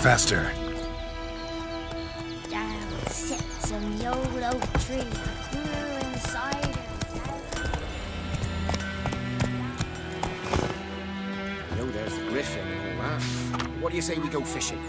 Faster. Down sits on the old oak tree, grew inside her. I know there's the griffin and all that. What do you say we go fishing?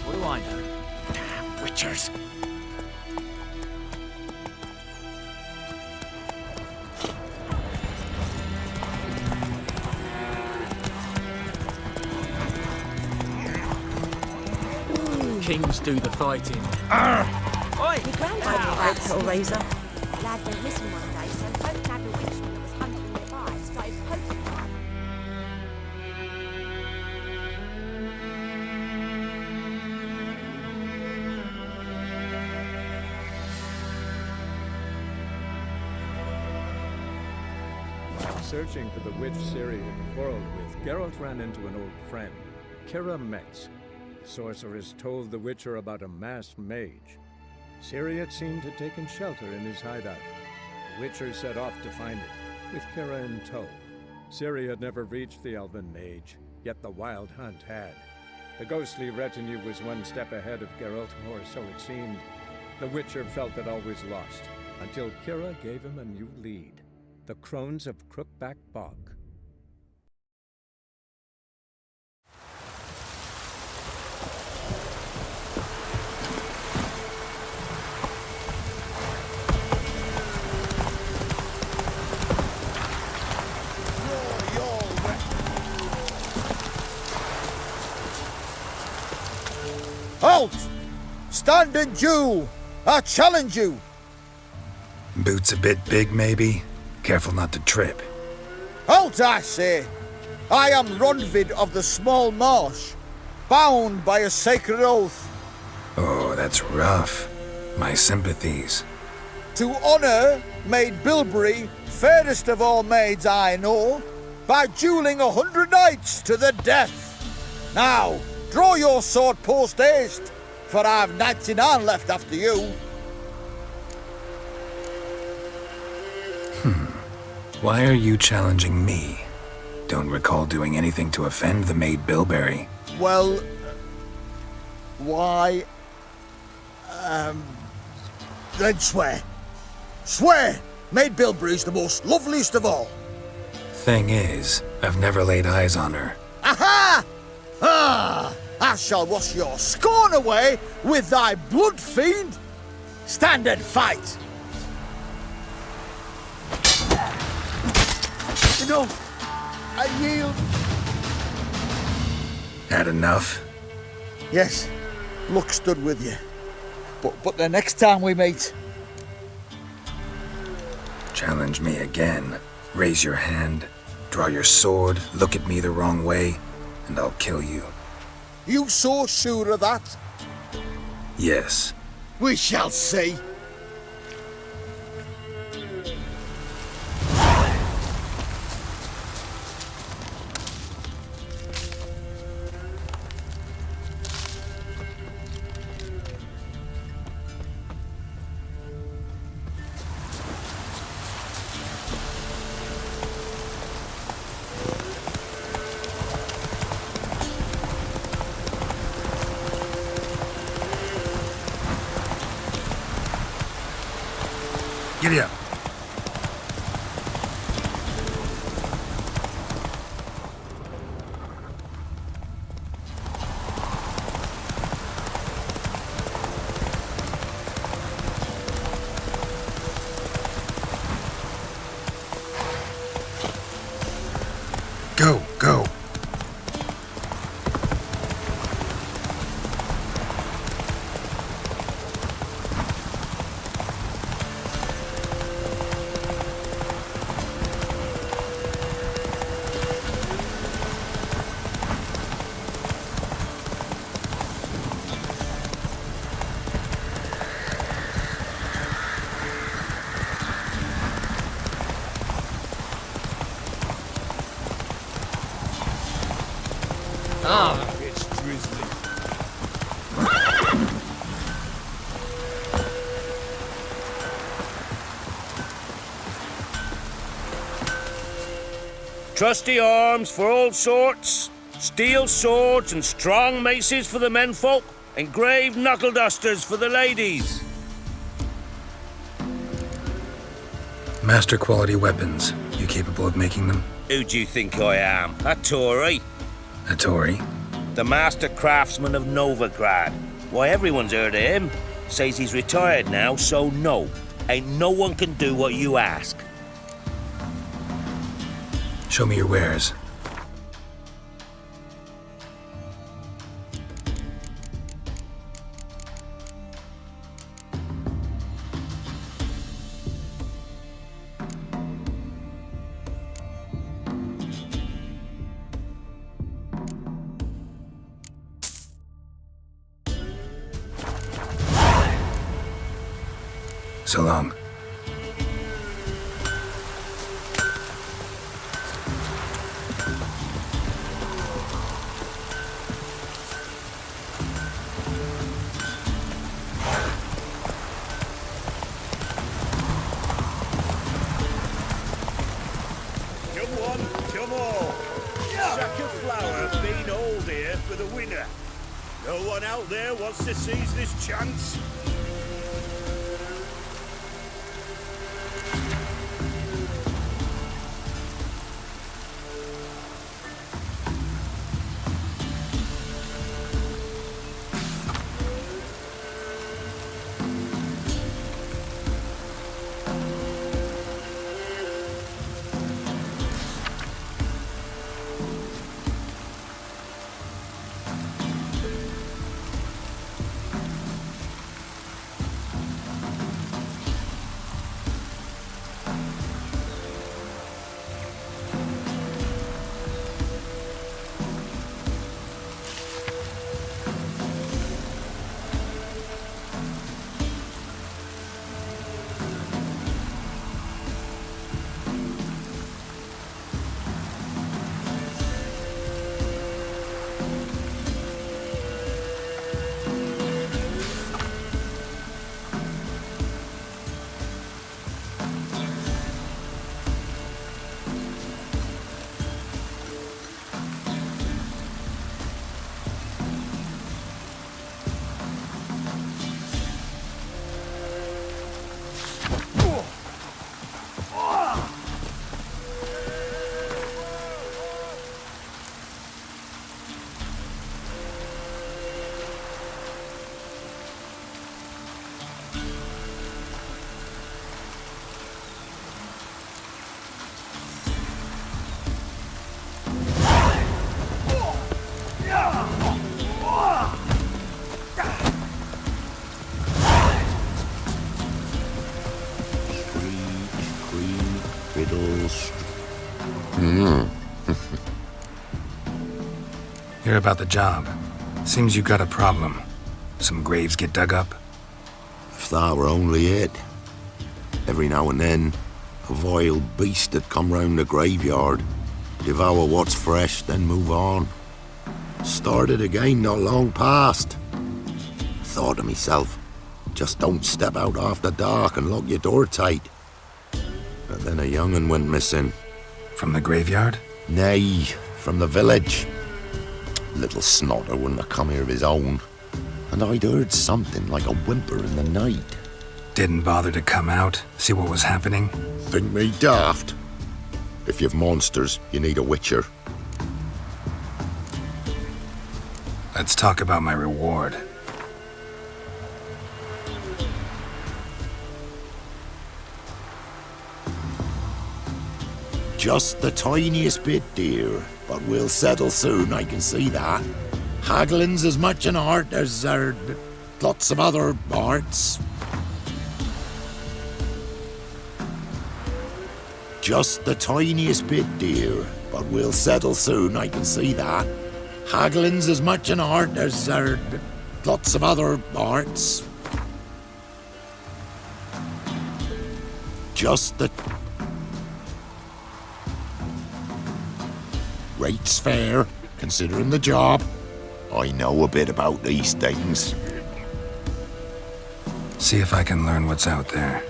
What do I know? Damn witchers. Kings do the fighting. Oi! Your granddad had a little razor. Lad went missing one day, so folk had a witchman that was hunting nearby, started poking her. While searching for the witch Ciri had quarreled with, Geralt ran into an old friend, Kira Metz. The sorceress told the Witcher about a masked mage. Ciri had seemed to have taken shelter in his hideout. The Witcher set off to find it, with Kira in tow. Ciri had never reached the elven mage, yet the wild hunt had. The ghostly retinue was one step ahead of Geralt, or so it seemed. The Witcher felt it all was lost, until Kira gave him a new lead. The Crones of Crookback Bog. Halt! Stand and Jew! I challenge you! Boots a bit big, maybe? Careful not to trip. Halt, I say! I am Ronvid of the Small Marsh, bound by a sacred oath. Oh, that's rough. My sympathies. To honour Maid Bilberry, fairest of all maids I know, by duelling 100 knights to the death. Now, draw your sword post haste, for I've 99 left after you. Why are you challenging me? Don't recall doing anything to offend the Maid Bilberry. Well, why... then swear. Swear! Maid Bilberry's the most loveliest of all. Thing is, I've never laid eyes on her. Aha! Ah! I shall wash your scorn away with thy blood, fiend! Stand and fight! No! I yield. Had enough? Yes, luck stood with you. But the next time we meet... Challenge me again. Raise your hand, draw your sword, look at me the wrong way, and I'll kill you. You so sure of that? Yes. We shall see. Giddy up. Go, go. It's drizzly. Trusty arms for all sorts, steel swords and strong maces for the menfolk, engraved knuckle dusters for the ladies. Master quality weapons. You capable of making them? Who do you think I am? A Tory? A Tory? The master craftsman of Novigrad. Why, everyone's heard of him. Says he's retired now, so no. Ain't no one can do what you ask. Show me your wares. So long. Come on, come on. Sack of flour been old here for the winner. No one out there wants to seize this chance. little... Hear about the job. Seems you got a problem. Some graves get dug up? If that were only it. Every now and then, a vile beast that come round the graveyard, devour what's fresh, then move on. Started again not long past. Thought to myself, just don't step out after dark and lock your door tight. But then a young'un went missing. From the graveyard? Nay, from the village. Little snotter wouldn't have come here of his own. And I'd heard something like a whimper in the night. Didn't bother to come out, see what was happening? Think me daft? If you've monsters, you need a witcher. Let's talk about my reward. Just the tiniest bit, dear. But we'll settle soon, I can see that. Haggling's as much an art as lots of other arts. Just the tiniest bit, dear. But we'll settle soon, I can see that. Haggling's as much an art as lots of other arts. Just the... Rate's fair, considering the job. I know a bit about these things. See if I can learn what's out there.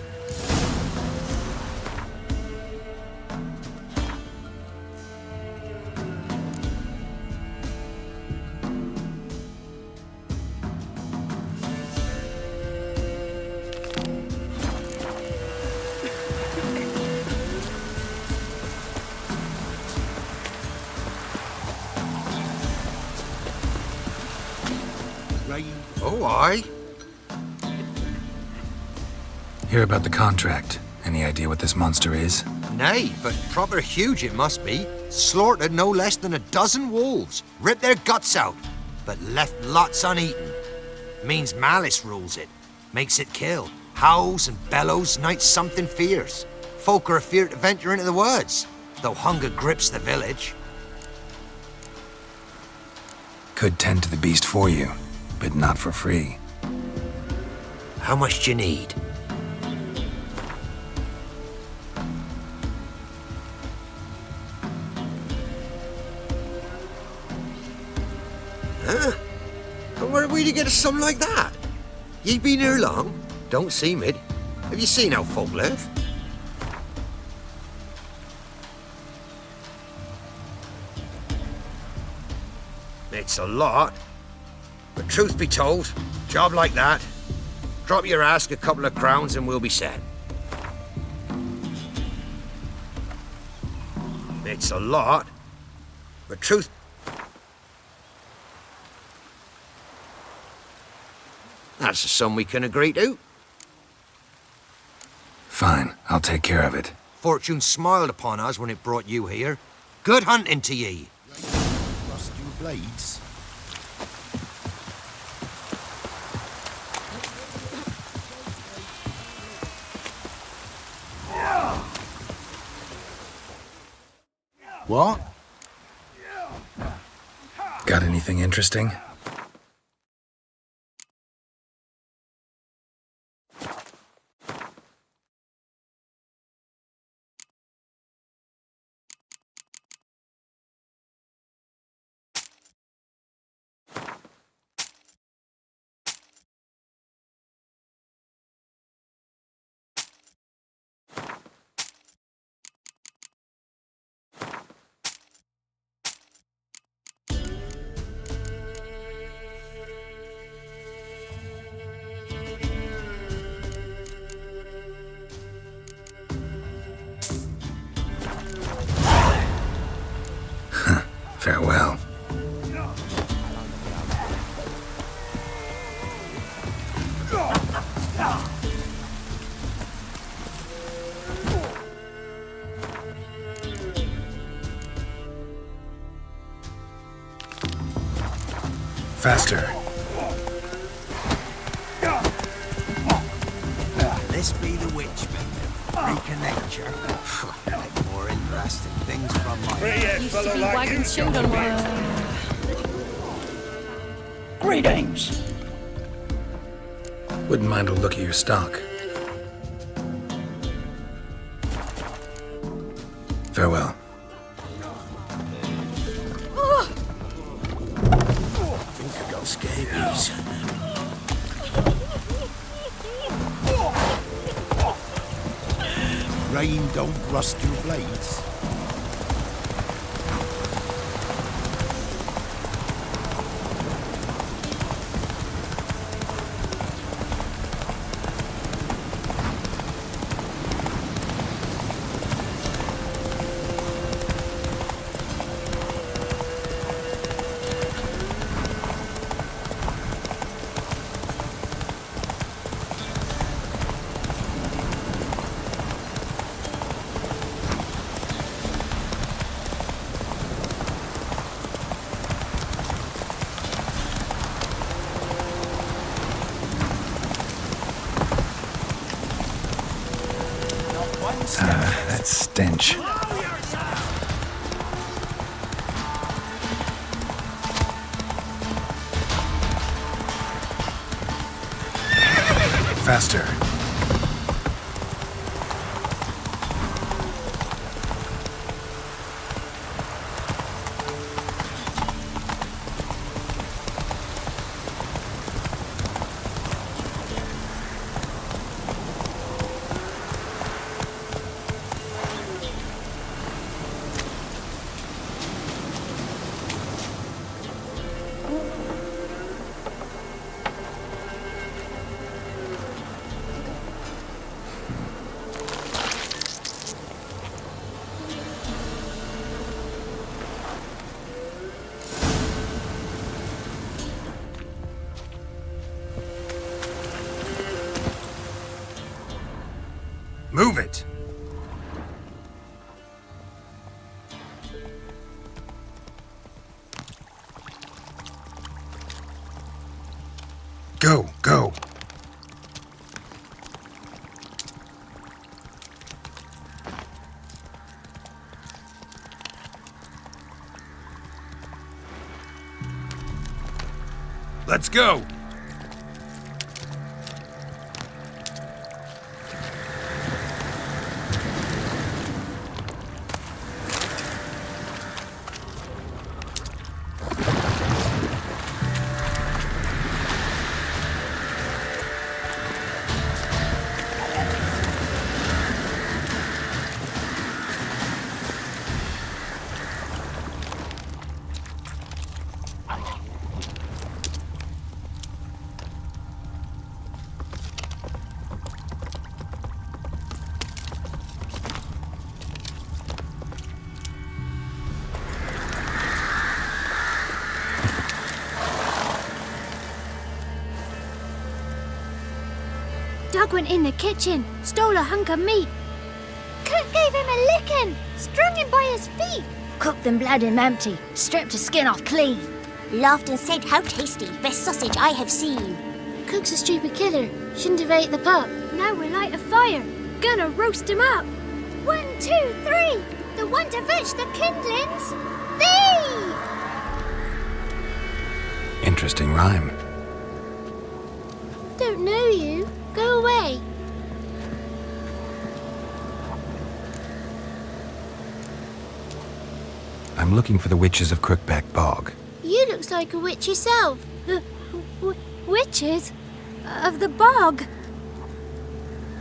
Oh, aye. Hear about the contract. Any idea what this monster is? Nay, but proper huge it must be. Slaughtered no less than a dozen wolves. Ripped their guts out, but left lots uneaten. Means malice rules it. Makes it kill. Howls and bellows night something fierce. Folk are afeard to venture into the woods, though hunger grips the village. Could tend to the beast for you, but not for free. How much do you need? Huh? And where are we to get a sum like that? Ye been here long? Don't seem it. Have you seen how folk live? It's a lot. But truth be told, job like that, drop your ask a couple of crowns and we'll be set. It's a lot. But truth... That's a sum we can agree to. Fine, I'll take care of it. Fortune smiled upon us when it brought you here. Good hunting to ye. Rust your blades. What? Got anything interesting? Farewell. Faster. This be the witch, Paythrough. freak of nature. Like more interesting things from my... Free Used fellow to be like wagons you, showed on mate. Greetings. Wouldn't mind a look at your stock. Farewell. I think I got scabies. Rain don't rust your blades. That stench. Faster. Move it! Go, go! Let's go! Doug went in the kitchen, stole a hunk of meat. Cook gave him a licking, strung him by his feet. Cooked and bled him empty, stripped his skin off clean. Laughed and said, "How tasty, best sausage I have seen." Cook's a stupid killer, shouldn't have ate the pup. Now we'll light a fire, gonna roast him up. 1, 2, 3, the one to fetch the kindlings. Thee! Interesting rhyme. Don't know you. Go away. I'm looking for the witches of Crookback Bog. You looks like a witch yourself. Witches? Of the bog?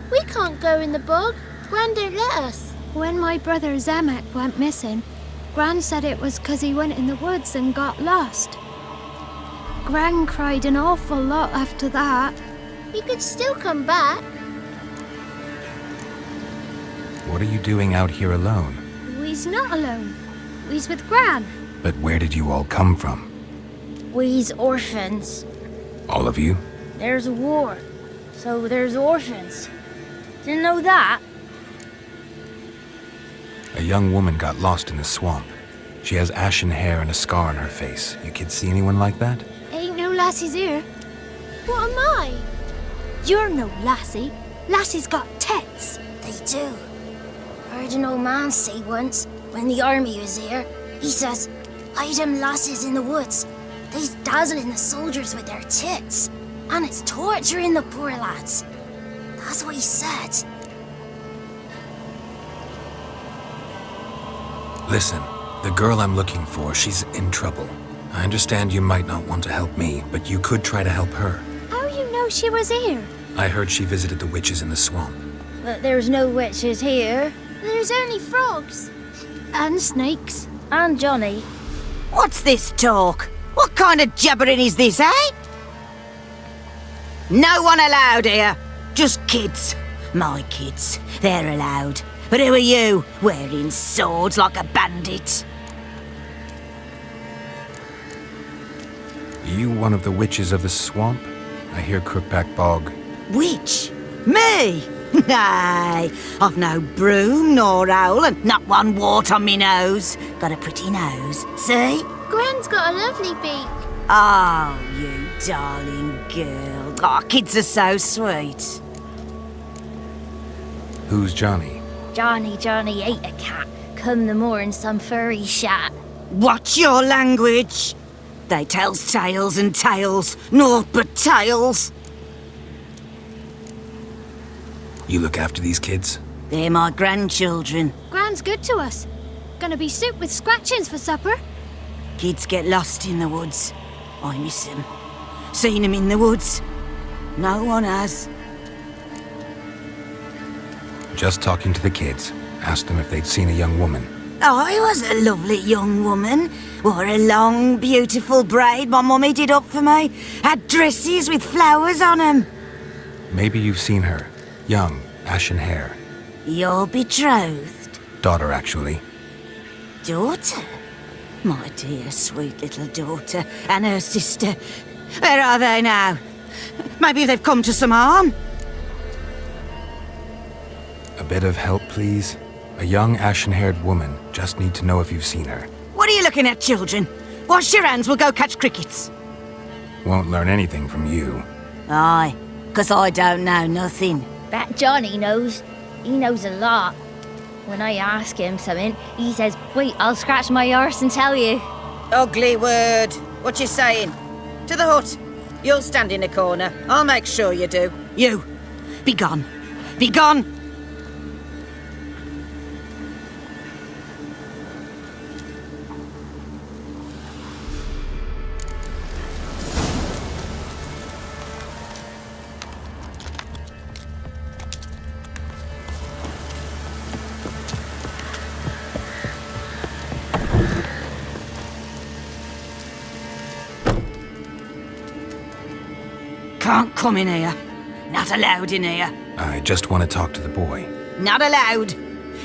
We can't go in the bog. Gran don't let us. When my brother Zamek went missing, Gran said it was 'cause he went in the woods and got lost. Gran cried an awful lot after that. He could still come back. What are you doing out here alone? We's not alone. We's with Gran. But where did you all come from? We's orphans. All of you? There's a war, so there's orphans. Didn't know that? A young woman got lost in the swamp. She has ashen hair and a scar on her face. You kids see anyone like that? Ain't no lassies here. What am I? You're no lassie. Lassie's got tits. They do. Heard an old man say once, when the army was here, he says, hide them lasses in the woods. They's dazzling the soldiers with their tits. And it's torturing the poor lads. That's what he said. Listen, the girl I'm looking for, she's in trouble. I understand you might not want to help me, but you could try to help her. How you know she was here? I heard she visited the witches in the swamp. But there's no witches here. There's only frogs. And snakes. And Johnny. What's this talk? What kind of jabbering is this, eh? No one allowed here. Just kids. My kids. They're allowed. But who are you, wearing swords like a bandit? You one of the witches of the swamp? I hear Crookback Bog. Witch? Me? Nay, I've no broom nor owl and not one wart on me nose. Got a pretty nose, see? Gran's got a lovely beak. Oh, you darling girl. Oh, kids are so sweet. Who's Johnny? Johnny ate a cat. Come the more in some furry shat. What's your language? They tells tales and tales, naught but tales. You look after these kids? They're my grandchildren. Gran's good to us. Gonna be soup with scratchings for supper. Kids get lost in the woods. I miss them. Seen them in the woods. No one has. Just talking to the kids. Asked them if they'd seen a young woman. I was a lovely young woman. Wore a long, beautiful braid my mummy did up for me. Had dresses with flowers on 'em. Maybe you've seen her. Young, ashen hair. You're betrothed? Daughter, actually. Daughter? My dear, sweet little daughter and her sister. Where are they now? Maybe they've come to some harm? A bit of help, please? A young, ashen-haired woman. Just need to know if you've seen her. What are you looking at, children? Wash your hands, we'll go catch crickets. Won't learn anything from you. Aye, 'cause I don't know nothing. That Johnny knows. He knows a lot. When I ask him something, he says, wait, I'll scratch my arse and tell you. Ugly word. What you saying? To the hut. You'll stand in a corner. I'll make sure you do. You, be gone. Be gone! Can't come in here. Not allowed in here. I just want to talk to the boy. Not allowed.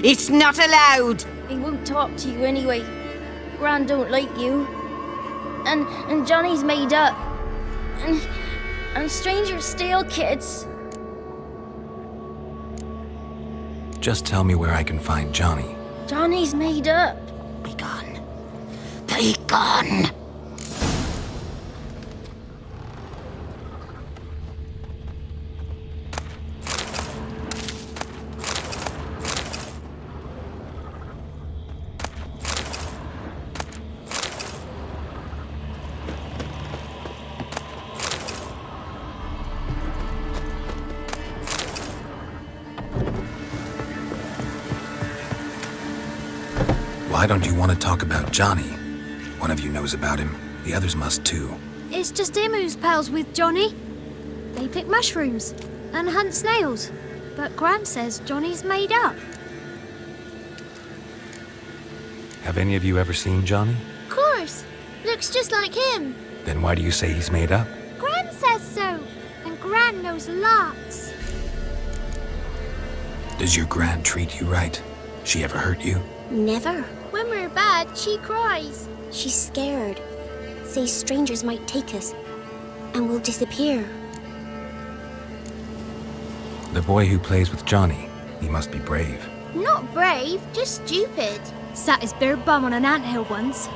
It's not allowed. He won't talk to you anyway. Gran don't like you. And Johnny's made up. And strangers steal kids. Just tell me where I can find Johnny. Johnny's made up. Be gone. Be gone. Why don't you want to talk about Johnny? One of you knows about him. The others must too. It's just him who's pals with Johnny. They pick mushrooms and hunt snails. But Gran says Johnny's made up. Have any of you ever seen Johnny? Of course. Looks just like him. Then why do you say he's made up? Gran says so. And Gran knows lots. Does your Gran treat you right? She ever hurt you? Never. When we're bad, she cries. She's scared. Says strangers might take us. And we'll disappear. The boy who plays with Johnny, he must be brave. Not brave, just stupid. Sat his bare bum on an anthill once.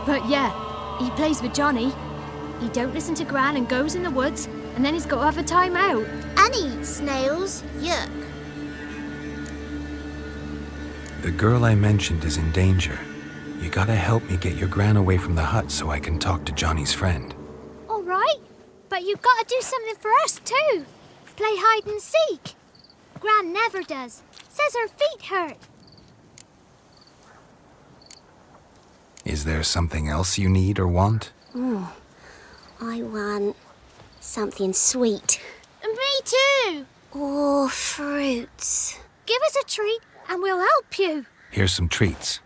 But yeah, he plays with Johnny. He don't listen to Gran and goes in the woods, and then he's got to have a time out. And eats snails. Yuck. The girl I mentioned is in danger. You gotta help me get your gran away from the hut so I can talk to Johnny's friend. All right, but you gotta do something for us too. Play hide and seek. Gran never does. Says her feet hurt. Is there something else you need or want? I want something sweet. And me too. Or fruits. Give us a treat and we'll help you. Here's some treats.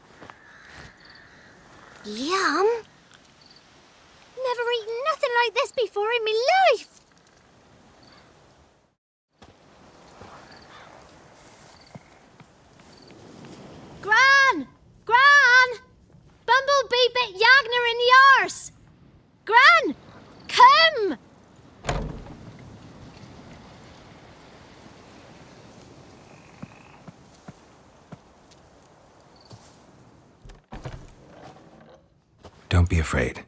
Yum. Never eaten nothing like this before in my life. Gran! Gran! Bumblebee bit Yagner in the arse! Gran! Come! Don't be afraid.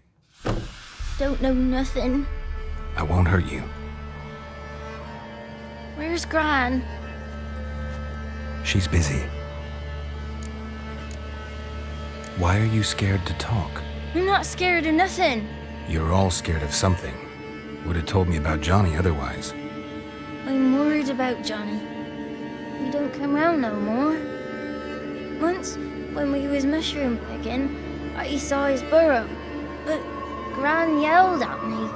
Don't know nothing. I won't hurt you. Where's Gran? She's busy. Why are you scared to talk? I'm not scared of nothing. You're all scared of something. Would have told me about Johnny otherwise. I'm worried about Johnny. He don't come round no more. Once, when we was mushroom picking, I saw his burrow, but Gran yelled at me,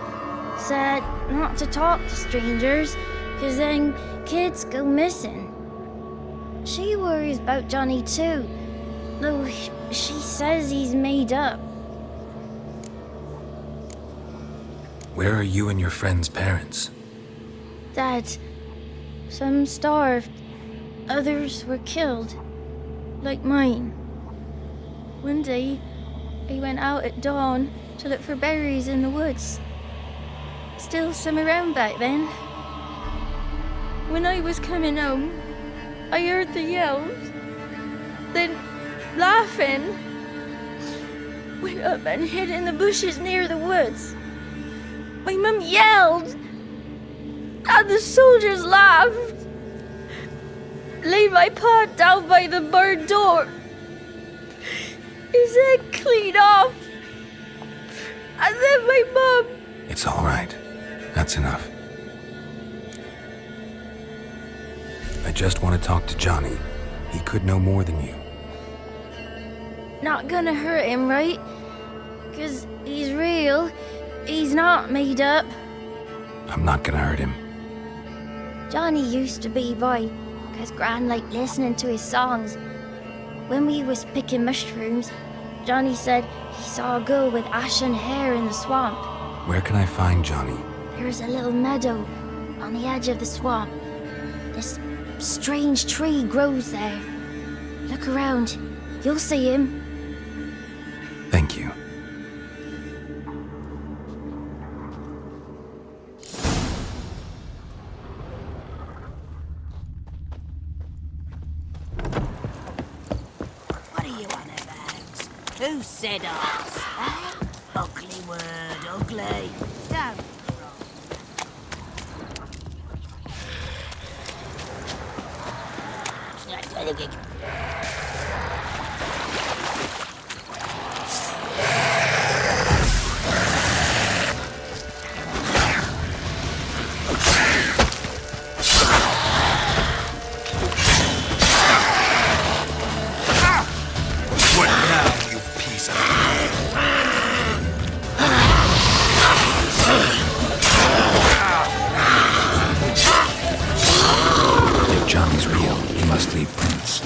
said not to talk to strangers, 'cause then kids go missing. She worries about Johnny too, though she says he's made up. Where are you and your friend's parents? Dad, some starved, others were killed, like mine. One day, I went out at dawn to look for berries in the woods. Still some around back then. When I was coming home, I heard the yells. Then, laughing, went up and hid in the bushes near the woods. My mum yelled, and the soldiers laughed. Laid my pa down by the barn door. His head clean off. And then my mum... It's all right. That's enough. I just want to talk to Johnny. He could know more than you. Not gonna hurt him, right? 'Cause he's real. He's not made up. I'm not gonna hurt him. Johnny used to be boy, 'cause Gran liked listening to his songs. When we was picking mushrooms, Johnny said he saw a girl with ashen hair in the swamp. Where can I find Johnny? There's a little meadow on the edge of the swamp. This strange tree grows there. Look around. You'll see him. Thank you. What are you on about? Who said us? Eh? Ugly word, ugly. Don't. What now, you piece of... If Johnny's real, he must leave prints.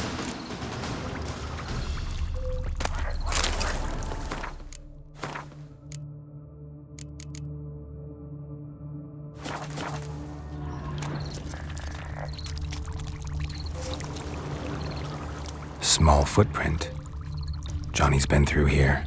Small footprint. Johnny's been through here.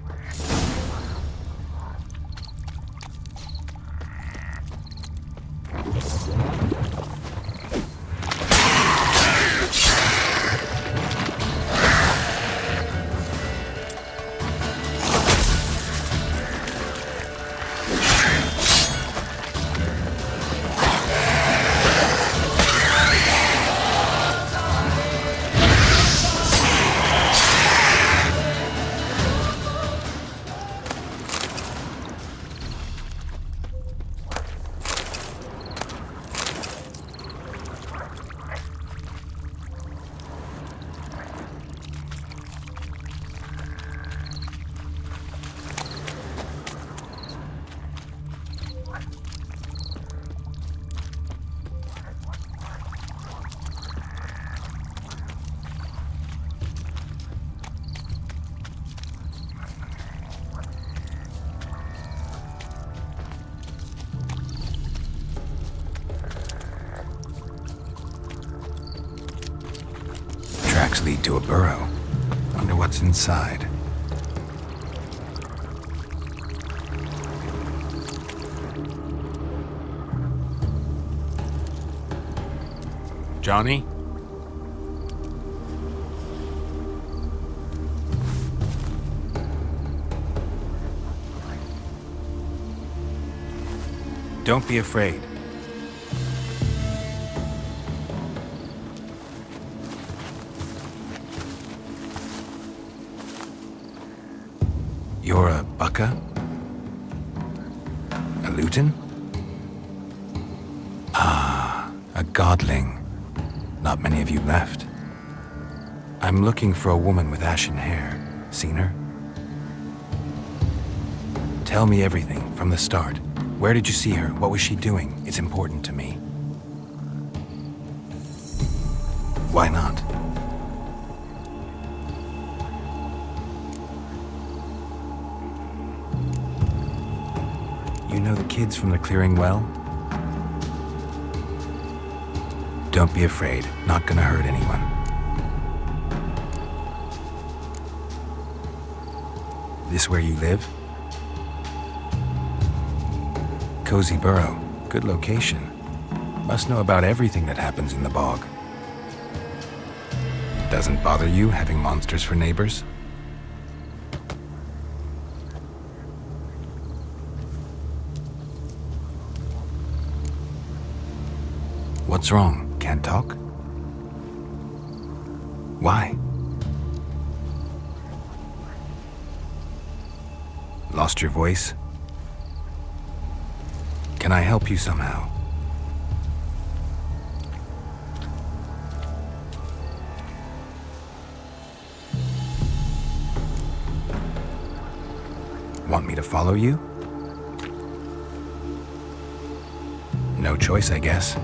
Stairs lead to a burrow. Wonder what's inside. Johnny? Don't be afraid. You're a Bucka? A Luton? Ah, a godling. Not many of you left. I'm looking for a woman with ashen hair. Seen her? Tell me everything from the start. Where did you see her? What was she doing? It's important to me. Why not? You know the kids from the clearing well? Don't be afraid. Not gonna hurt anyone. This where you live? Cozy burrow. Good location. Must know about everything that happens in the bog. Doesn't bother you having monsters for neighbors? What's wrong? Can't talk? Why? Lost your voice? Can I help you somehow? Want me to follow you? No choice, I guess.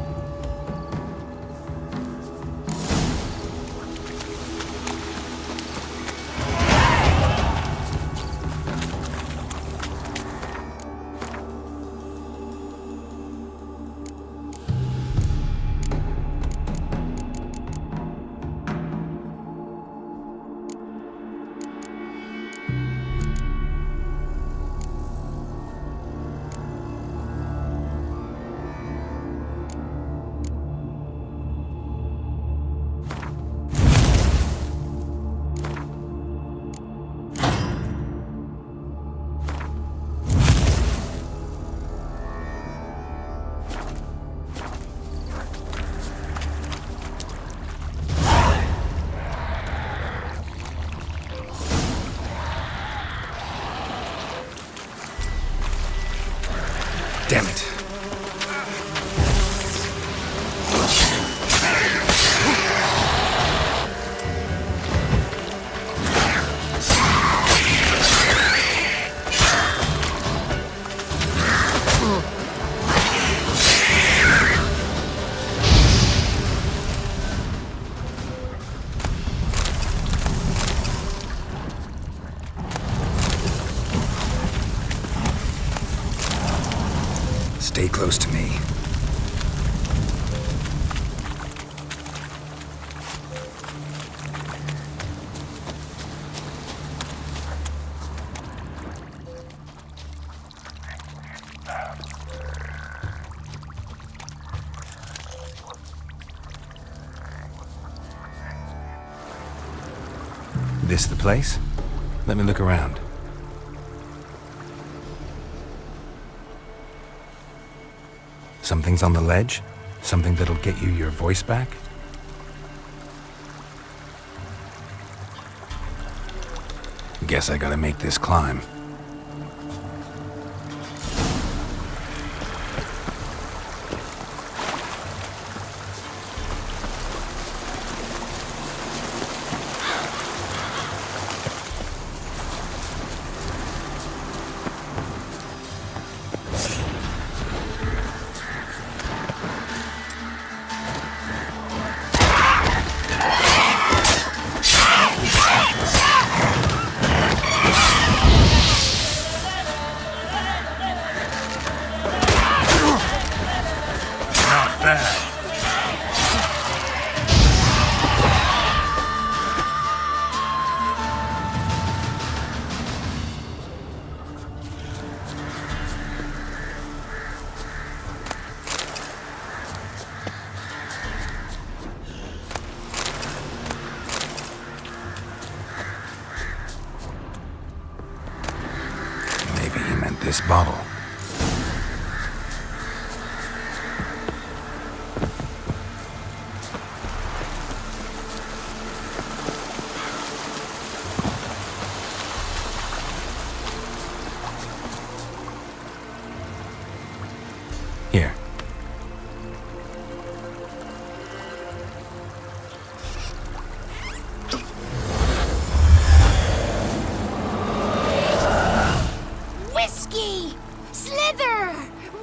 Damn it. Stay close to me. This the place? Let me look around. Something's on the ledge? Something that'll get you your voice back? Guess I gotta make this climb. this bottle. Here. Whiskey! Slither!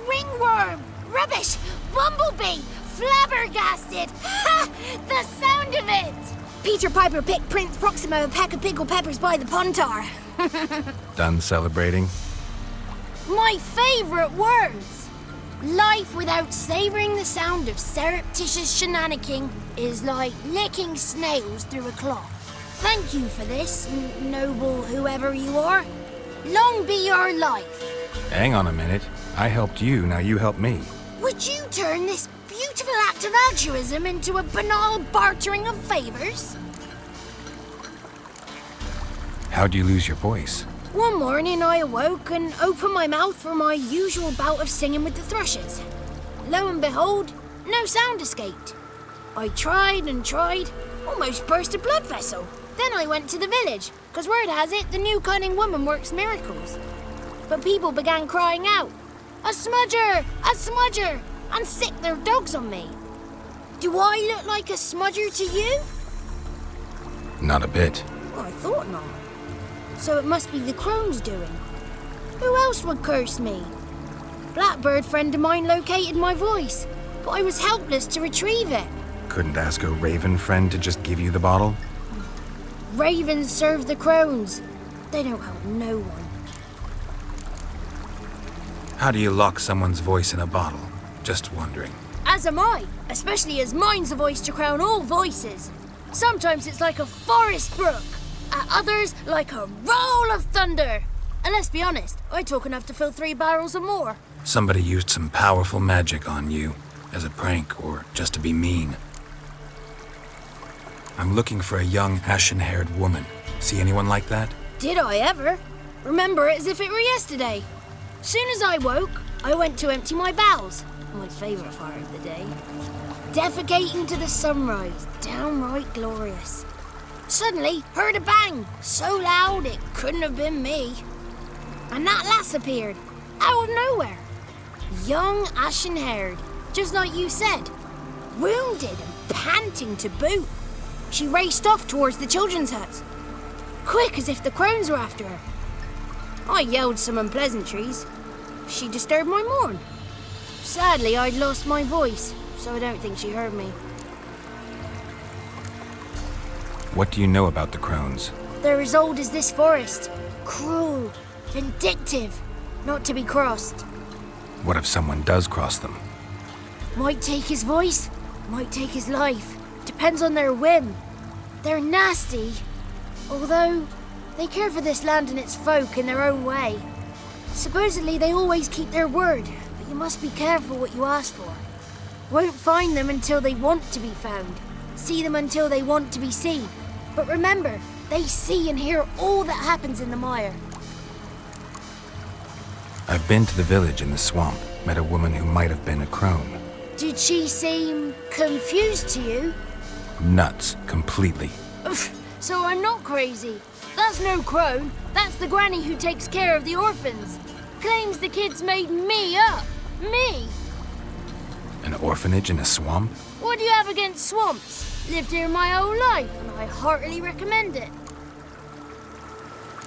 Ringworm! Rubbish! Bumblebee! Flabbergasted! Ha! The sound of it! Peter Piper picked Prince Proximo a pack of pickled peppers by the Pontar. Done celebrating? My favourite words! Life without savouring the sound of surreptitious shenanigans is like licking snails through a cloth. Thank you for this, noble whoever you are. Long be your life. Hang on a minute. I helped you, now you help me. Would you turn this beautiful act of altruism into a banal bartering of favours? How'd you lose your voice? One morning I awoke and opened my mouth for my usual bout of singing with the thrushes. Lo and behold, no sound escaped. I tried and tried, almost burst a blood vessel. Then I went to the village, because word has it the new cunning woman works miracles. But people began crying out, "A smudger! A smudger!" and sick their dogs on me. Do I look like a smudger to you? Not a bit. I thought not. So it must be the crone's doing. Who else would curse me? Blackbird friend of mine located my voice, but I was helpless to retrieve it. Couldn't ask a raven friend to just give you the bottle? Ravens serve the crones. They don't help no one. How do you lock someone's voice in a bottle? Just wondering. As am I, especially as mine's a voice to crown all voices. Sometimes it's like a forest brook, at others like a roll of thunder. And let's be honest, I talk enough to fill 3 barrels or more. Somebody used some powerful magic on you, as a prank or just to be mean. I'm looking for a young, ashen-haired woman. See anyone like that? Did I ever? Remember it as if it were yesterday. Soon as I woke, I went to empty my bowels. My favourite part of the day. Defecating to the sunrise, downright glorious. Suddenly, heard a bang, so loud it couldn't have been me. And that lass appeared, out of nowhere. Young, ashen-haired, just like you said. Wounded and panting to boot. She raced off towards the children's huts. Quick as if the crones were after her. I yelled some unpleasantries. She disturbed my morn. Sadly, I'd lost my voice, so I don't think she heard me. What do you know about the crones? They're as old as this forest. Cruel, vindictive, not to be crossed. What if someone does cross them? Might take his voice, might take his life. Depends on their whim. They're nasty, although they care for this land and its folk in their own way. Supposedly they always keep their word, but you must be careful what you ask for. Won't find them until they want to be found. See them until they want to be seen. But remember, they see and hear all that happens in the mire. I've been to the village in the swamp, met a woman who might have been a crone. Did she seem confused to you? Nuts, completely. So I'm not crazy. That's no crone. That's the granny who takes care of the orphans. Claims the kids made me up. Me. An orphanage in a swamp? What do you have against swamps? Lived here my whole life, and I heartily recommend it.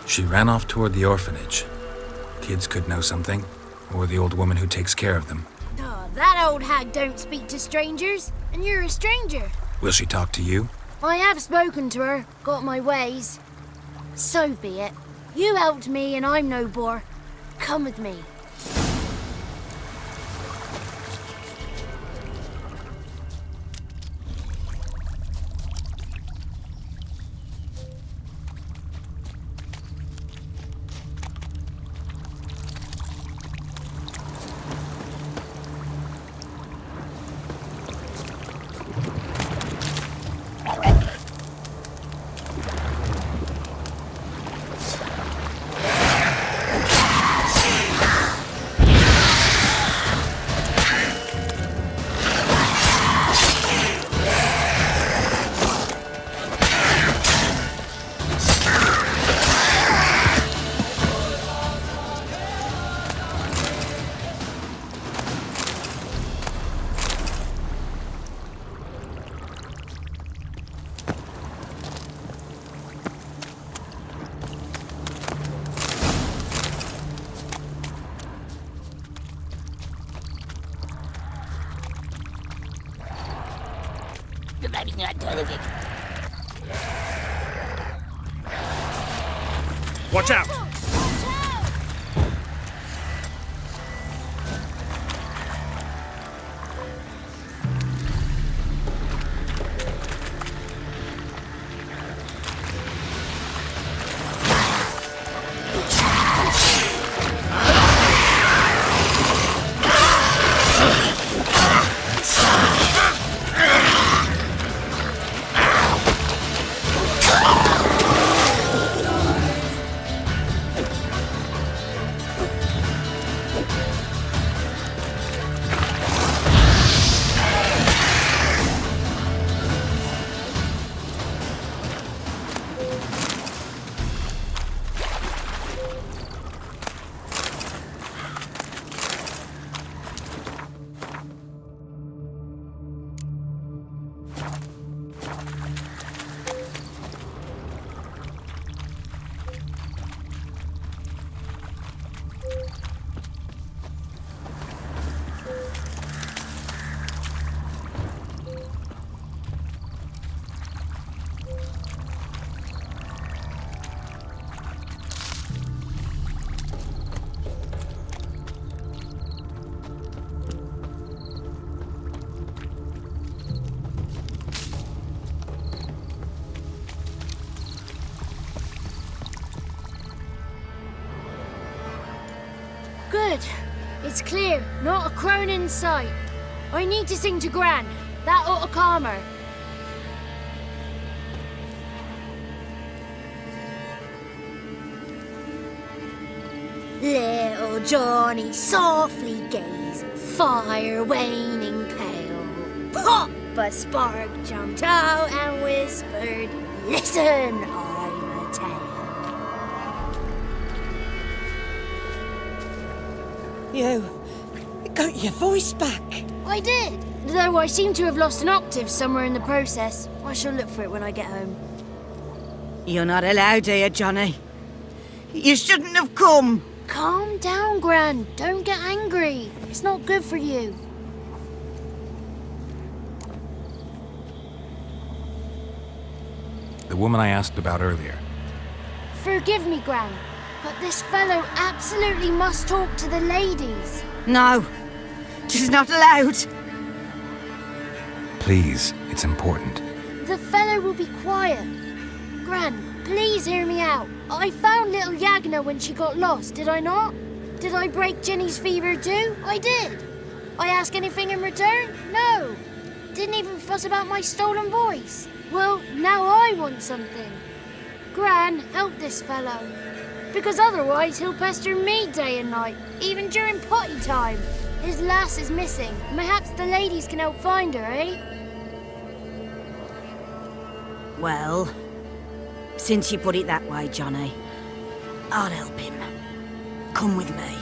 She ran off toward the orphanage. Kids could know something, or the old woman who takes care of them. Oh, that old hag don't speak to strangers, and you're a stranger. Will she talk to you? I have spoken to her, got my ways. So be it. You helped me, and I'm no bore. Come with me. Watch out! Good. It's clear. Not a crone in sight. I need to sing to Gran. That ought to calm her. Little Johnny softly gazed, fire waning pale. Pop! A spark jumped out and whispered, "Listen, I'm a tale." You got your voice back. I did. Though I seem to have lost an octave somewhere in the process. I shall look for it when I get home. You're not allowed here, Johnny. You shouldn't have come. Calm down, Gran. Don't get angry. It's not good for you. The woman I asked about earlier. Forgive me, Gran, but this fellow absolutely must talk to the ladies. No, she's not allowed. Please, it's important. The fellow will be quiet. Gran, please hear me out. I found little Yagna when she got lost, did I not? Did I break Jenny's fever too? I did. I ask anything in return? No. Didn't even fuss about my stolen voice. Well, now I want something. Gran, help this fellow. Because otherwise he'll pester me day and night, even during potty time. His lass is missing. Perhaps the ladies can help find her, eh? Well, since you put it that way, Johnny, I'll help him. Come with me.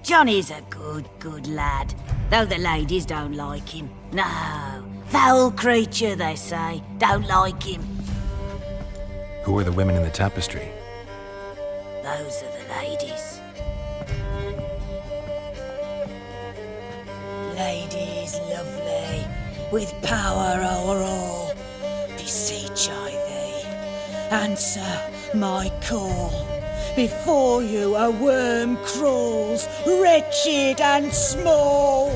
Johnny's a good lad, though the ladies don't like him. No, foul creature, they say. Don't like him. Who are the women in the tapestry? Those are the ladies. Ladies lovely, with power o'er all, beseech I thee, answer my call. Before you a worm crawls, wretched and small.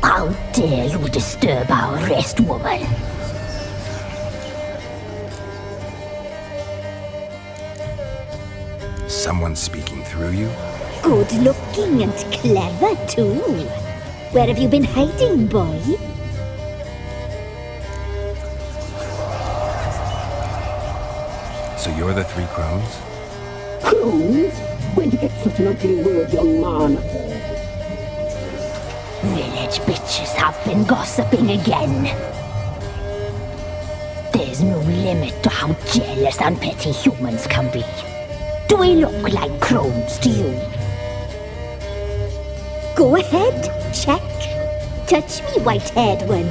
How dare you disturb our rest, woman? Someone's speaking through you? Good looking and clever, too. Where have you been hiding, boy? So you're the three crones? Crones? Where'd you get such an ugly word, young man? They village bitches have been gossiping again. There's no limit to how jealous and petty humans can be. Do we look like crones to you? Go ahead, check. Touch me, white-haired one,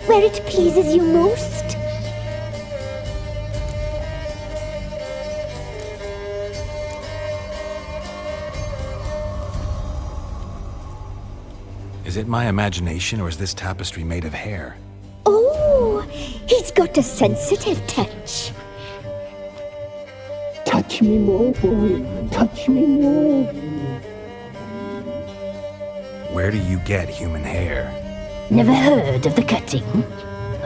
where it pleases you most. Is it my imagination, or is this tapestry made of hair? Oh, he's got a sensitive touch. Touch me more, boy. Touch me more. Where do you get human hair? Never heard of the cutting?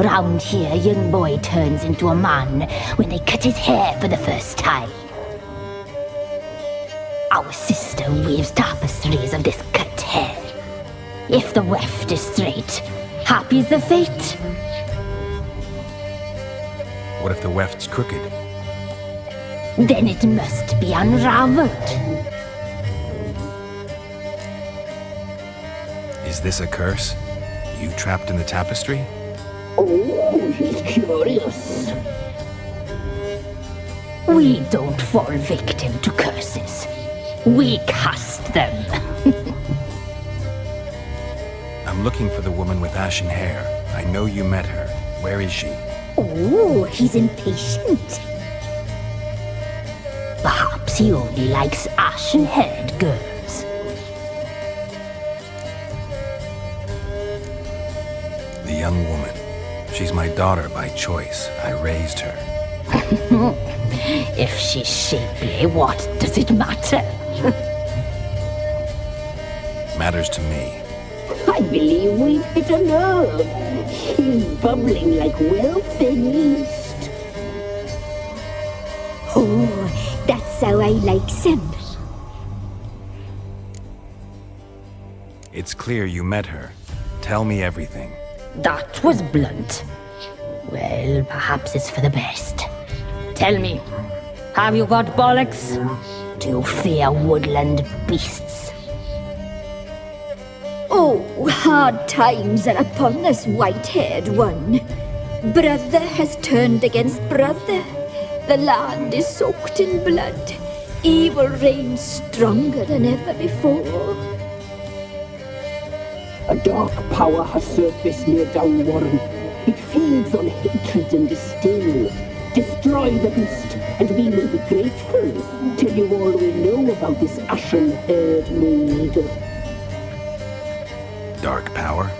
Round here, a young boy turns into a man when they cut his hair for the first time. Our sister weaves tapestries of this cut hair. If the weft is straight, happy's the fate. What if the weft's crooked? Then it must be unraveled. Is this a curse? You trapped in the tapestry? Oh, he's curious. We don't fall victim to curses. We cast them. I'm looking for the woman with ashen hair. I know you met her. Where is she? Oh, he's impatient. Perhaps he only likes ashen-haired girls. The young woman. She's my daughter by choice. I raised her. If she's shapely, what does it matter? Matters to me. I believe we've hit a nerve. He's bubbling like well-fed yeast. Oh, that's how I likes him. It's clear you met her. Tell me everything. That was blunt. Well, perhaps it's for the best. Tell me, have you got bollocks? Do you fear woodland beasts? Oh, hard times are upon us, white-haired one. Brother has turned against brother. The land is soaked in blood. Evil reigns stronger than ever before. A dark power has surfaced near Downwarren. It feeds on hatred and disdain. Destroy the beast, and we will be grateful. Tell you all we know about this ashen-haired maid. Dark power?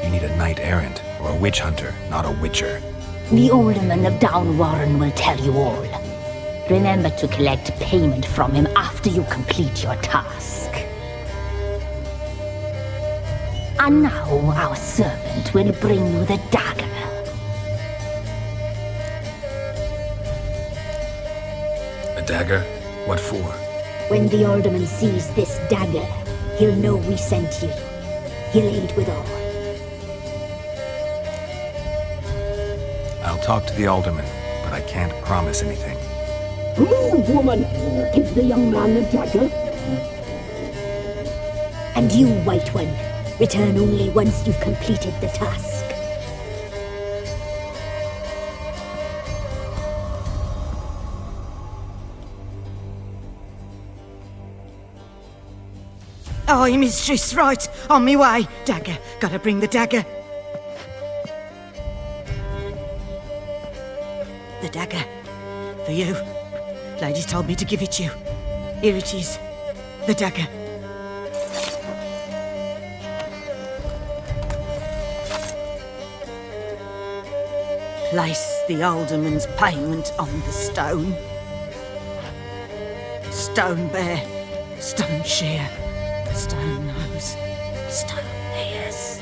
You need a knight-errant, or a witch-hunter, not a witcher. The alderman of Downwarren will tell you all. Remember to collect payment from him after you complete your task. And now our servant will bring you the dagger. A dagger? What for? When the alderman sees this dagger, he'll know we sent you. He'll aid with all. I'll talk to the alderman, but I can't promise anything. Move, woman! Give the young man the dagger. And you, white one, return only once you've completed the task. Aye, mistress, right. On me way. Dagger. Gotta bring the dagger. The dagger. For you. Ladies told me to give it you. Here it is. The dagger. Place the alderman's payment on the stone. Stone bear. Stone shear. Stone nose, stone ears.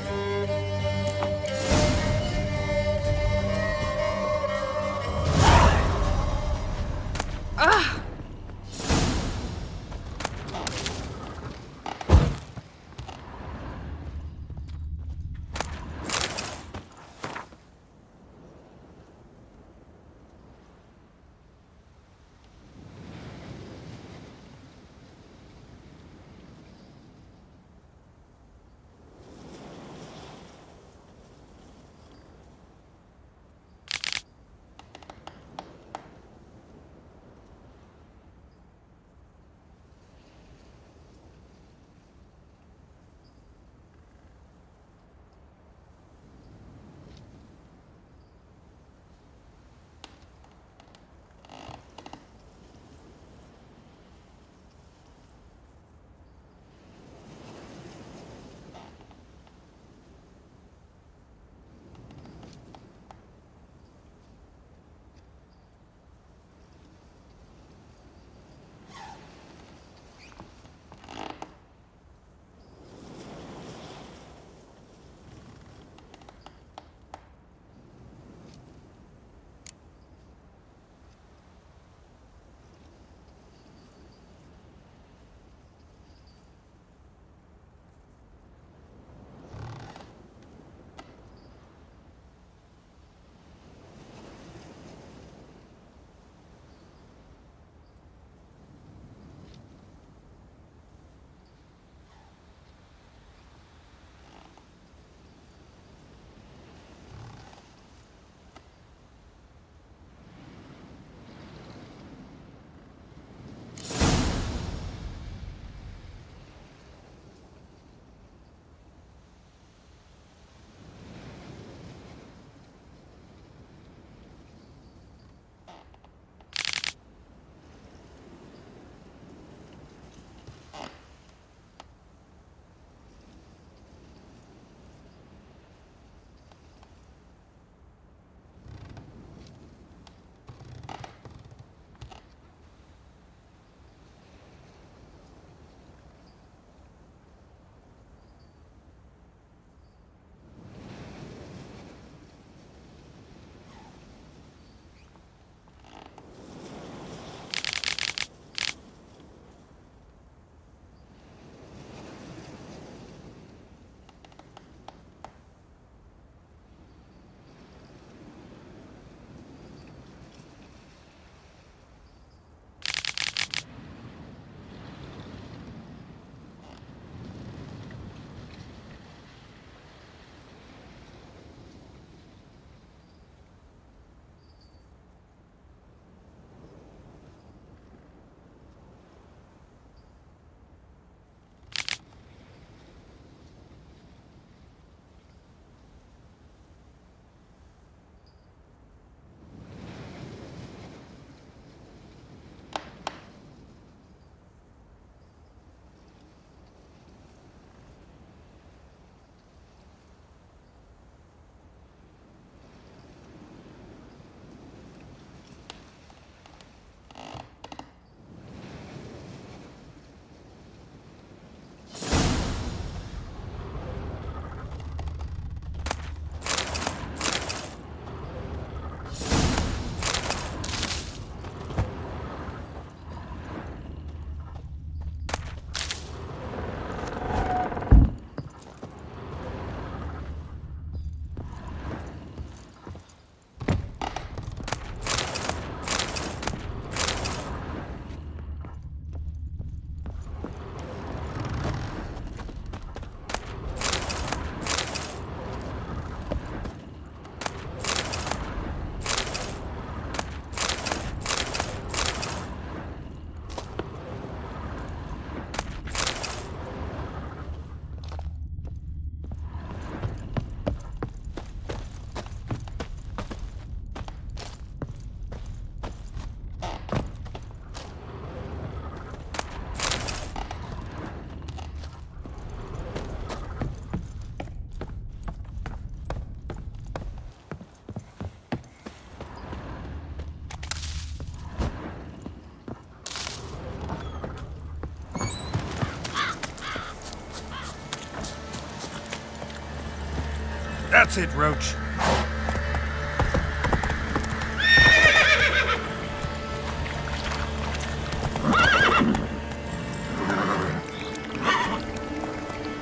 That's it, Roach.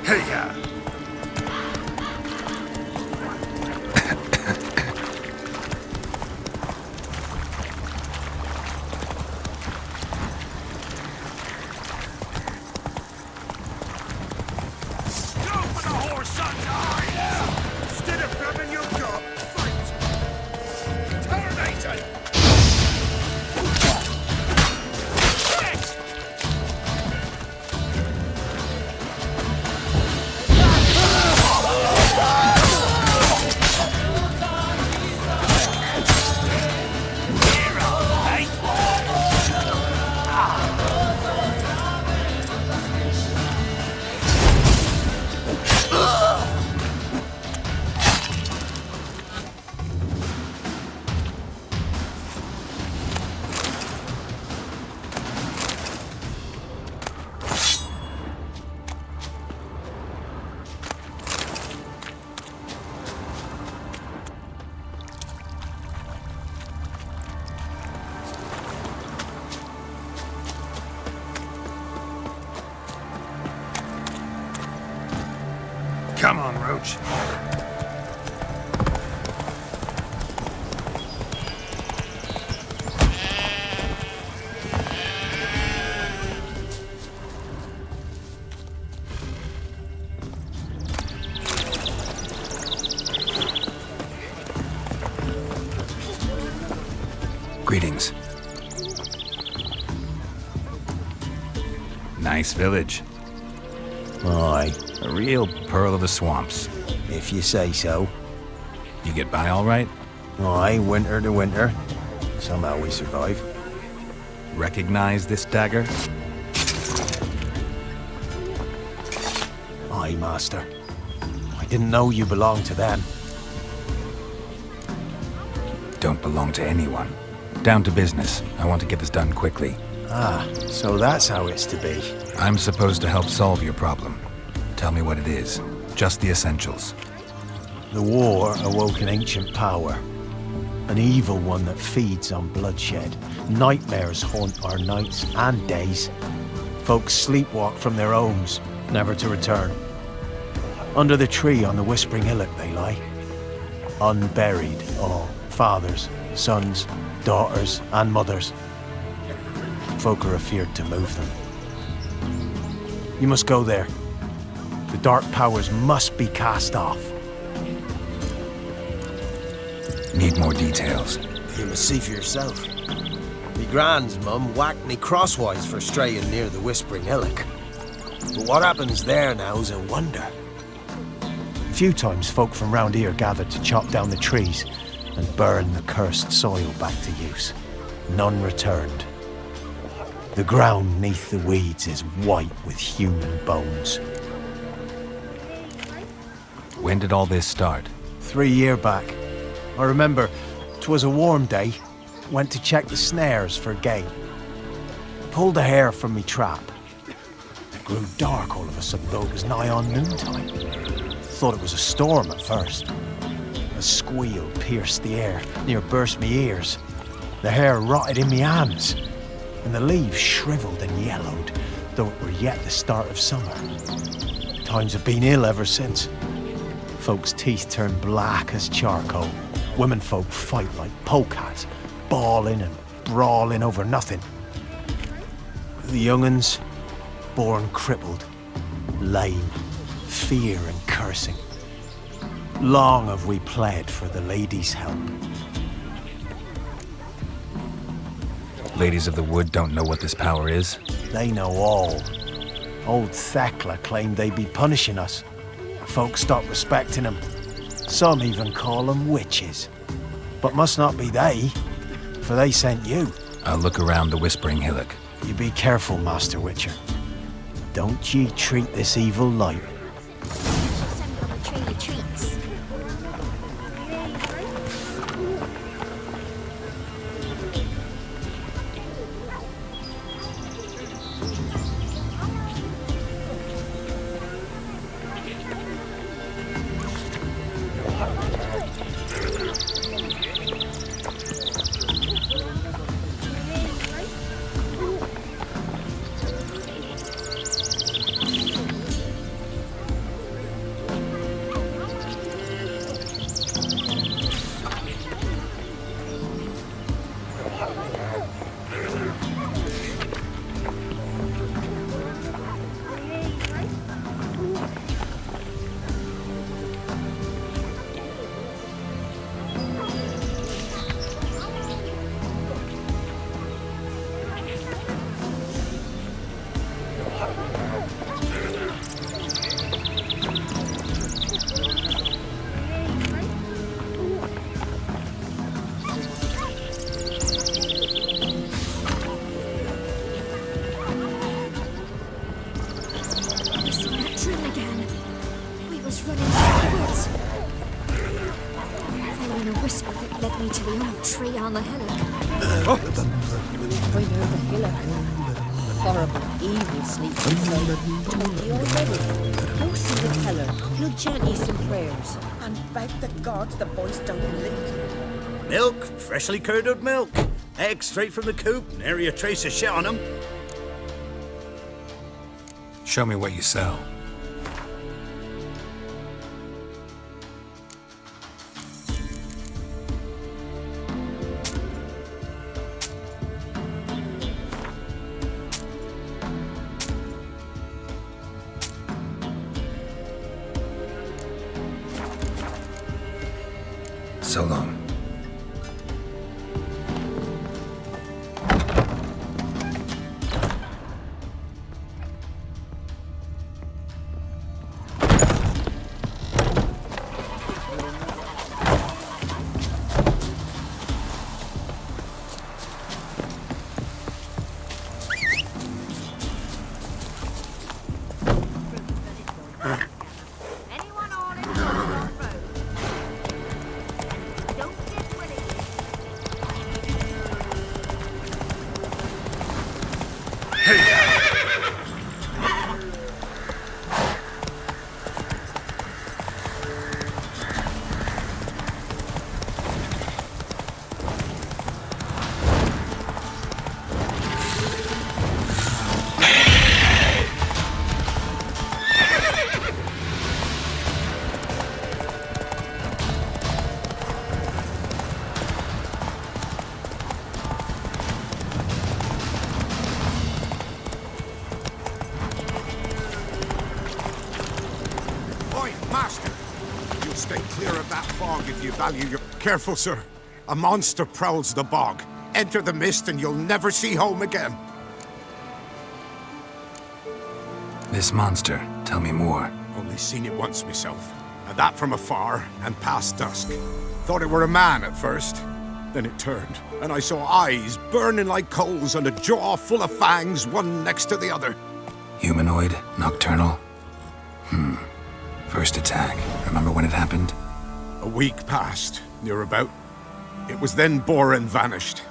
Hey-ya! Come on, Roach. Greetings. Nice village. Aye. A real pearl of the swamps. If you say so. You get by all right? Aye, winter to winter. Somehow we survive. Recognize this dagger? Aye, master. I didn't know you belonged to them. Don't belong to anyone. Down to business. I want to get this done quickly. Ah, so that's how it's to be. I'm supposed to help solve your problem. Tell me what it is. Just the essentials. The war awoke an ancient power. An evil one that feeds on bloodshed. Nightmares haunt our nights and days. Folks sleepwalk from their homes, never to return. Under the tree on the Whispering Hillock they lie. Unburied all. Fathers, sons, daughters and mothers. Folk are afeard to move them. You must go there. The dark powers must be cast off. Need more details. You must see for yourself. Me grand's mum whacked me crosswise for straying near the Whispering Hillock. But what happens there now's a wonder. A few times folk from round here gathered to chop down the trees and burn the cursed soil back to use. None returned. The ground neath the weeds is white with human bones. When did all this start? 3 years back. I remember 'twas a warm day. Went to check the snares for game. Pulled a hare from me trap. It grew dark all of a sudden, though it was nigh on noontime. Thought it was a storm at first. A squeal pierced the air, near burst me ears. The hair rotted in me hands, and the leaves shriveled and yellowed, though it were yet the start of summer. Times have been ill ever since. Folks' teeth turn black as charcoal. Womenfolk fight like polecats, bawling and brawling over nothing. The young'uns, born crippled, lame, fear and cursing. Long have we pled for the ladies' help. Ladies of the Wood don't know what this power is? They know all. Old Thekla claimed they'd be punishing us. Folks stopped respecting them. Some even call them witches. But must not be they, for they sent you. I'll look around the Whispering Hillock. You be careful, Master Witcher. Don't ye treat this evil light. Tree on the hillock. I know the hillock. The horrible, evil sneaking son. Told you already. Go see the teller. He'll chant you some prayers. And beg the gods the voice don't lift. Milk, freshly curdled milk. Eggs straight from the coop, nary a trace of shit on them. Show me what you sell. So long. Value your... Careful, sir. A monster prowls the bog. Enter the mist and you'll never see home again. This monster, tell me more. Only seen it once myself. And that from afar and past dusk. Thought it were a man at first. Then it turned, and I saw eyes burning like coals and a jaw full of fangs, one next to the other. Humanoid? Nocturnal? First attack. Remember when it happened? A week passed, near about. It was then Boren vanished.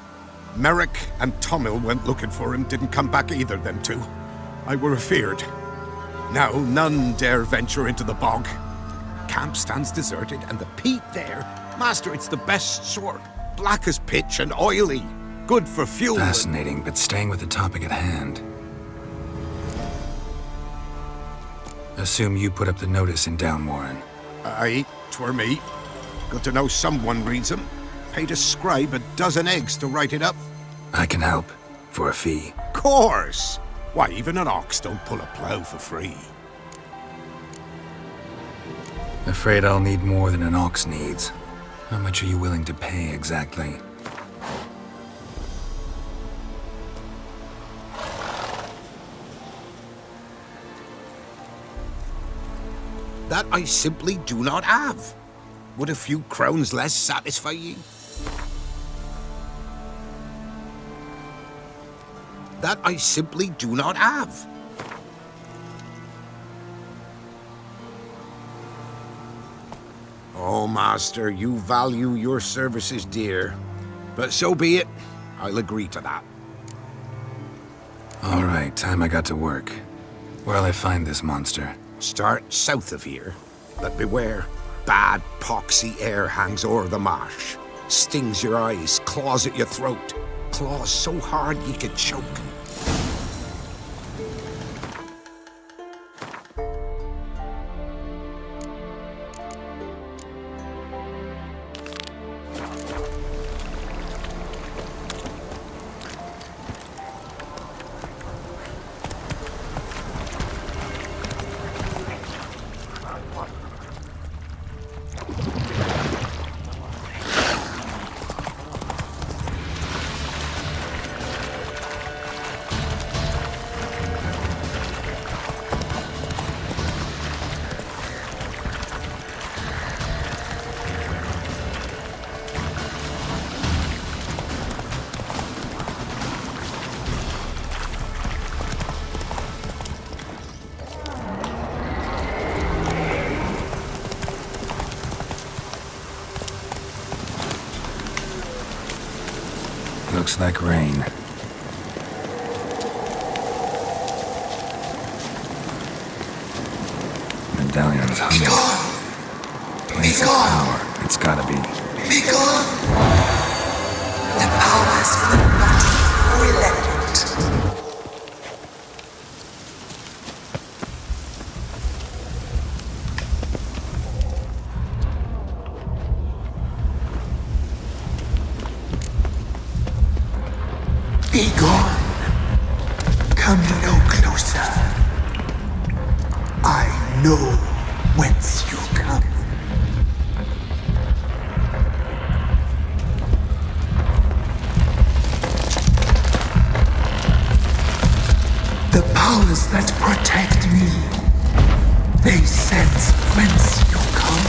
Merrick and Tomil went looking for him, didn't come back either, them two. I were afeard. Now none dare venture into the bog. Camp stands deserted, and the peat there, master, it's the best sort. Black as pitch and oily. Good for fuel. Fascinating, but staying with the topic at hand. Assume you put up the notice in Downwarren. Aye, 'twere me. Good to know someone reads them. Paid a scribe a dozen eggs to write it up. I can help. For a fee. Course! Why, even an ox don't pull a plough for free. Afraid I'll need more than an ox needs. How much are you willing to pay exactly? That I simply do not have. Would a few crowns less satisfy ye? That I simply do not have. Oh, master, you value your services dear. But so be it. I'll agree to that. All right, time I got to work. Where'll I find this monster? Start south of here. But beware. Bad, poxy air hangs o'er the marsh. Stings your eyes, claws at your throat. Claws so hard ye could choke. Looks like rain. Medallion's humming. Place of power. It's gotta be. Be gone! The powers will not relent. Be gone. Come no closer. I know whence you come. The powers that protect me, they sense whence you come.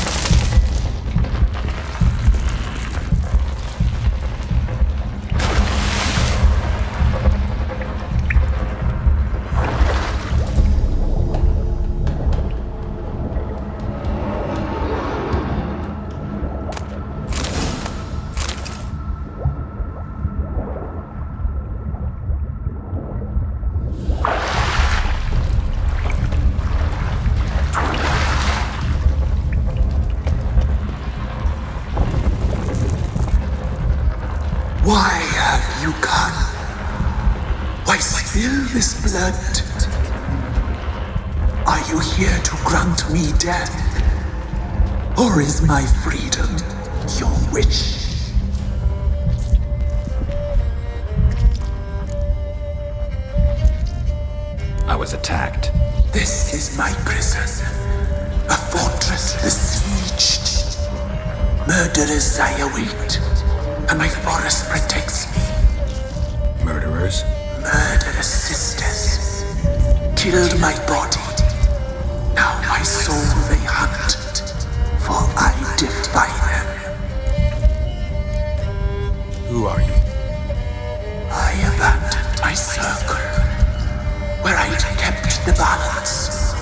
Why have you come? Why spill this blood? Are you here to grant me death? Or is my freedom your wish? I was attacked. This is my prison. A fortress besieged. Murderers I await. And my forest protects me. Murderers? Murderous sisters. Killed my body. Now my soul they hunt. For I defy them. Who are you? I abandoned my circle. Where I'd kept the balance.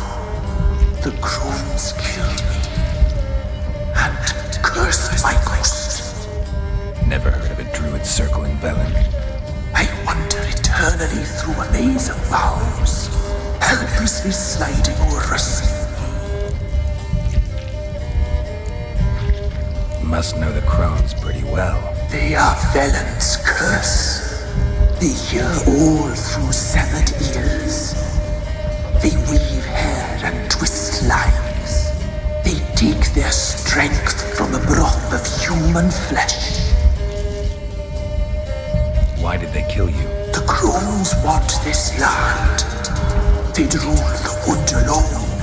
The crones killed me. And cursed my ghost. Never heard of a druid circle in Velen. I wander eternally through a maze of vows, helplessly sliding o'er a sea. Must know the crones pretty well. They are Velen's curse. They hear all through severed ears. They weave hair and twist lives. They take their strength from a broth of human flesh. Why did they kill you? The crones want this land. They'd rule the wood alone.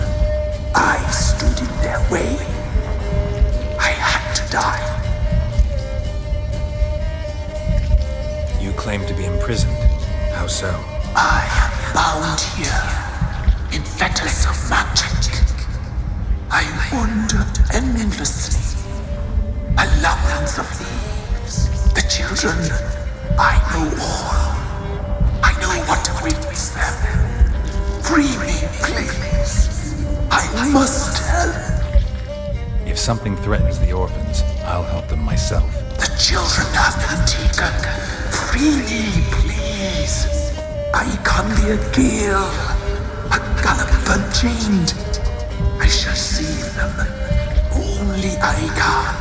I stood in their way. I had to die. You claim to be imprisoned. How so? I am bound here, in fetters of magic. I wandered endlessly, a labyrinth of leaves. The children, I know all. I know what awaits them. Free me, please. I must help. If something threatens the orphans, I'll help them myself. The children have been taken. Free me, please. I can be a gale, a gallop unchained. I shall save them. only I can.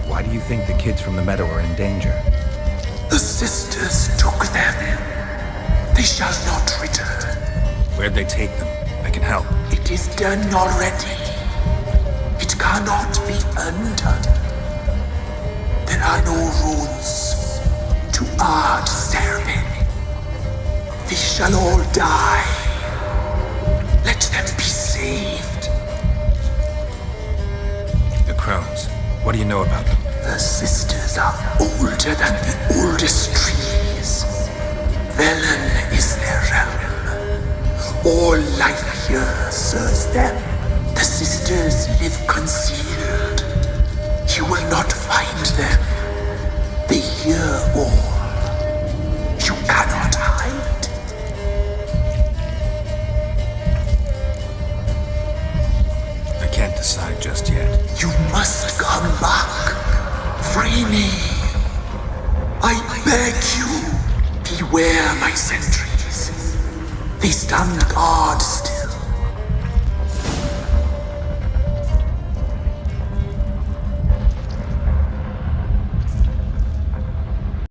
Why do you think the kids from the meadow are in danger? The sisters took them. They shall not return. Where'd they take them? I can help. It is done already. It cannot be undone. There are no rules to our serving. They shall all die. Let them be saved. The crones. What do you know about them? The sisters are older than the oldest trees. Velen is their realm. All life here serves them. The sisters live concealed. You will not find them. They hear all. You cannot hide. I can't decide just yet. You must come back. Free me. I beg you. Beware my sentries. They stand guard